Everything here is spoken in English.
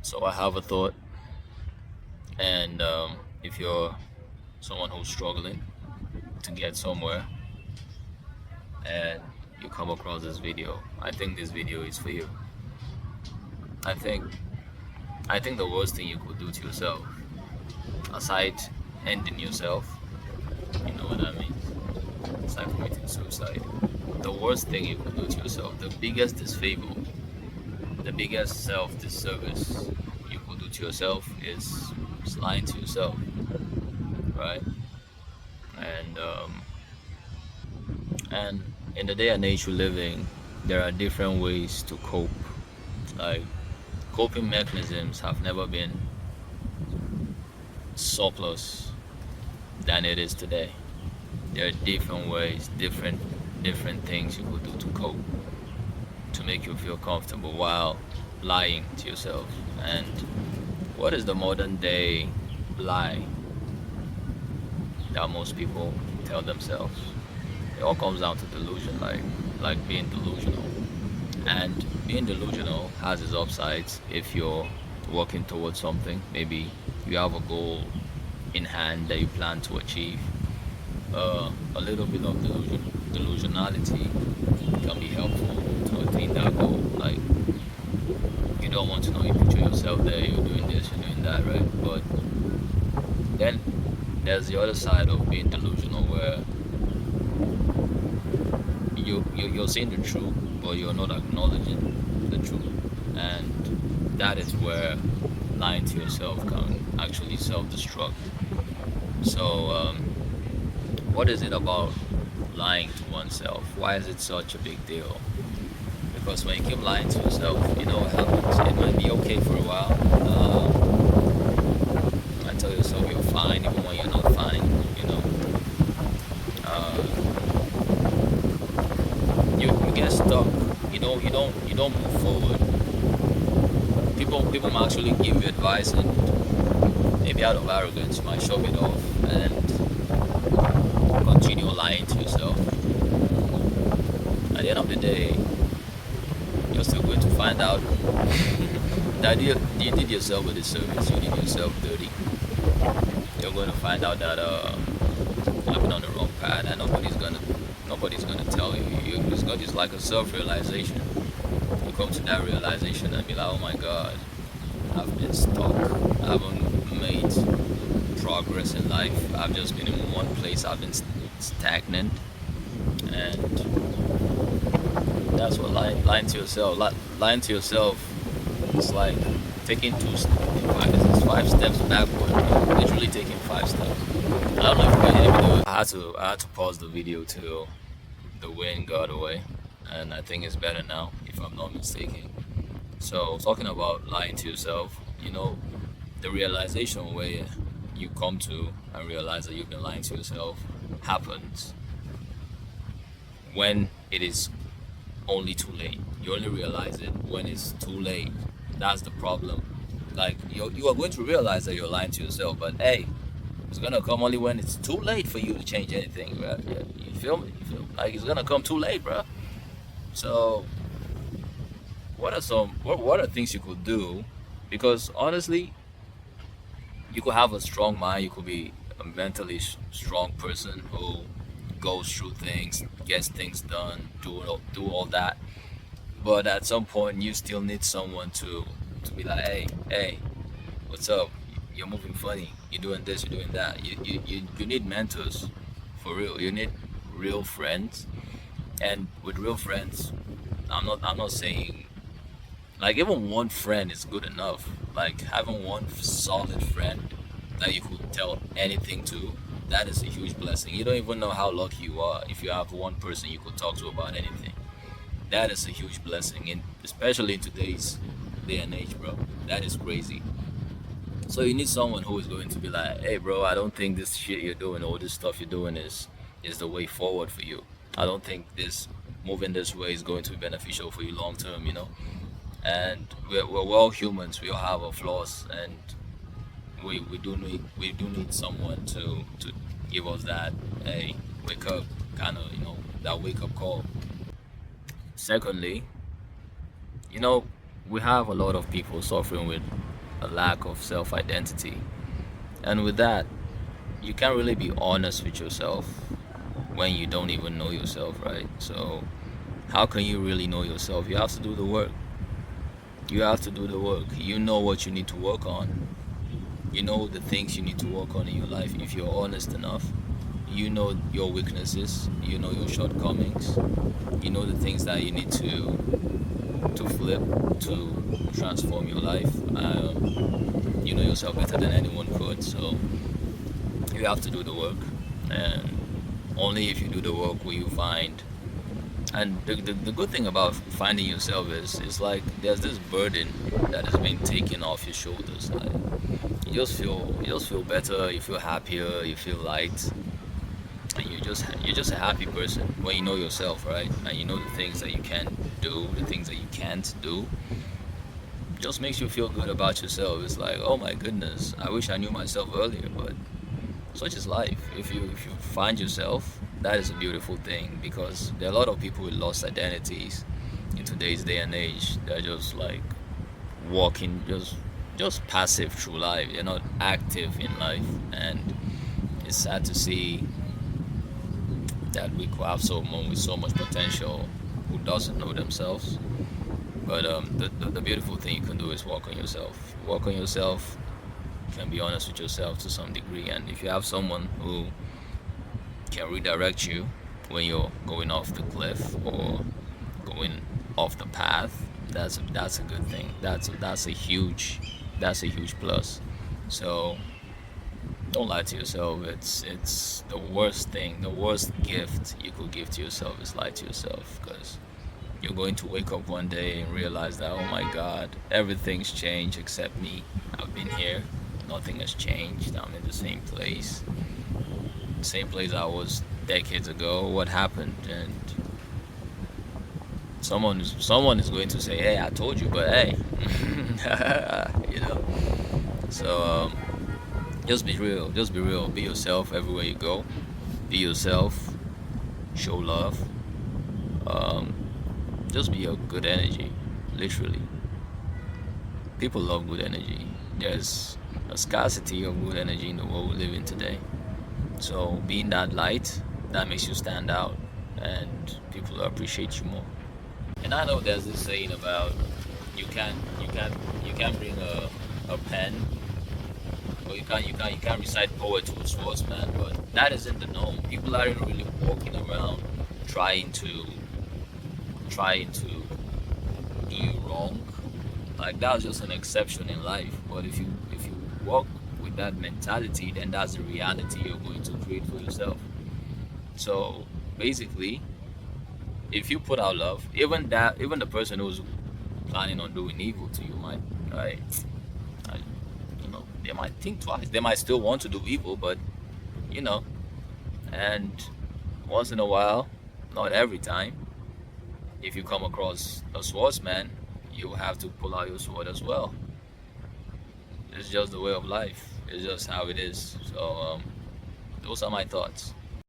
So I have a thought, and if you're someone who's struggling to get somewhere and you come across this video, I think this video is for you. I think I think the worst thing you could do to yourself, aside ending yourself, you know what I mean, aside committing suicide, the worst thing you could do to yourself, the biggest disfavor, the biggest self-disservice you could do to yourself is lying to yourself, right? And and in the day and age we're living, there are different ways to cope. Like, coping mechanisms have never been surplus than it is today. There are different ways, different things you could do to cope, to make you feel comfortable while lying to yourself. And what is the modern day lie that most people tell themselves? It all comes down to delusion, like being delusional. And being delusional has its upsides if you're working towards something. Maybe you have a goal in hand that you plan to achieve. A little bit of delusionality can be helpful to attain that goal. Like, you don't want to know, you picture yourself there, you're doing this, you're doing that, right? But then there's the other side of being delusional where you're saying the truth, but you're not acknowledging the truth, and that is where lying to yourself can actually self-destruct. So, what is it about lying to oneself? Why is it such a big deal? Because when you keep lying to yourself, you know what happens. It might be okay for a while. You might tell yourself you're fine, even when you're not fine. You know, uh, you get stuck. You don't move forward. People might actually give you advice, and maybe out of arrogance you might shove it off and continue lying to yourself. At the end of the day, you're still going to find out that you did yourself a disservice. You did yourself dirty. You're going to find out that you've been on the wrong path, and nobody's gonna tell you. It's like a self-realization. You come to that realization and be like, oh my God, I've been stuck. I haven't made progress in life. I've just been in one place. I've been stagnant, and that's what lying to yourself. Lying to yourself is like taking it's 5 steps backward. Literally taking 5 steps. I don't know if you can hear me. I had to pause the video till the wind got away, and I think it's better now, if I'm not mistaken. So, talking about lying to yourself, the realization where you come to and realize that you've been lying to yourself happens when it is only too late. You only realize it when it's too late. That's the problem. Like, you are going to realize that you're lying to yourself, but hey, it's gonna come only when it's too late for you to change anything, right? Yeah, you feel me? Like, it's gonna come too late, bro. So, what are things you could do? Because honestly, you could have a strong mind. You could be a mentally strong person who goes through things, gets things done, do all that. But at some point, you still need someone to be like, hey, what's up? You're moving funny. You're doing this. You're doing that. You need mentors, for real. You need real friends, and with real friends, I'm not saying, like, even one friend is good enough. Like, having one solid friend that you could tell anything to, that is a huge blessing. You don't even know how lucky you are if you have one person you could talk to about anything. That is a huge blessing, and especially in today's day and age, bro. That is crazy. So you need someone who is going to be like, hey, bro, I don't think this shit you're doing, all this stuff you're doing is the way forward for you. I don't think this moving this way is going to be beneficial for you long term. And we're all humans. We all have our flaws, and we do need someone to give us that, hey, wake up, kind of, that wake up call. Secondly, we have a lot of people suffering with a lack of self-identity. And with that, you can't really be honest with yourself when you don't even know yourself, right? So how can you really know yourself? You have to do the work. You have to do the work. You know what you need to work on. You know the things you need to work on in your life. If you're honest enough, you know your weaknesses, you know your shortcomings, you know the things that you need to flip to transform your life. You know yourself better than anyone could, so you have to do the work. And only if you do the work will you find. And the good thing about finding yourself is it's like there's this burden that has been taken off your shoulders. Like you just feel better, you feel happier, you feel light, and you're just a happy person when you know yourself, right? And you know the things that you can do, the things that you can't do. Just makes you feel good about yourself. It's like, oh my goodness, I wish I knew myself earlier, but such is life. If you find yourself, that is a beautiful thing, because there are a lot of people with lost identities in today's day and age. They're just like walking, just passive through life. They're not active in life, and it's sad to see that we could have someone with so much potential who doesn't know themselves. But the beautiful thing you can do is work on yourself. Work on yourself. You can be honest with yourself to some degree, and if you have someone who can redirect you when you're going off the cliff or going off the path, that's a good thing. That's a huge plus. So don't lie to yourself. It's the worst thing, the worst gift you could give to yourself is lie to yourself, because you're going to wake up one day and realize that, oh my God, everything's changed except me. I've been here, nothing has changed. I'm in the same place I was decades ago. What happened? And someone is going to say, hey, I told you, but hey, you know. So just be real. Just be real. Be yourself everywhere you go. Be yourself. Show love. Um, just be a good energy. Literally, people love good energy. There's a scarcity of good energy in the world we live in today. So being that light, that makes you stand out, and people appreciate you more. And I know there's this saying about you can't bring a pen, or you can't recite poetry to a swordsman, but that isn't the norm. People aren't really walking around trying to do you wrong. Like, that's just an exception in life. But if you walk with that mentality, then that's the reality you're going to create for yourself. So basically, if you put out love, even the person who's planning on doing evil to you might, like, I, they might think twice. They might still want to do evil, but you know, and once in a while, not every time, if you come across a swordsman, you have to pull out your sword as well. It's just the way of life. It's just how it is. So those are my thoughts.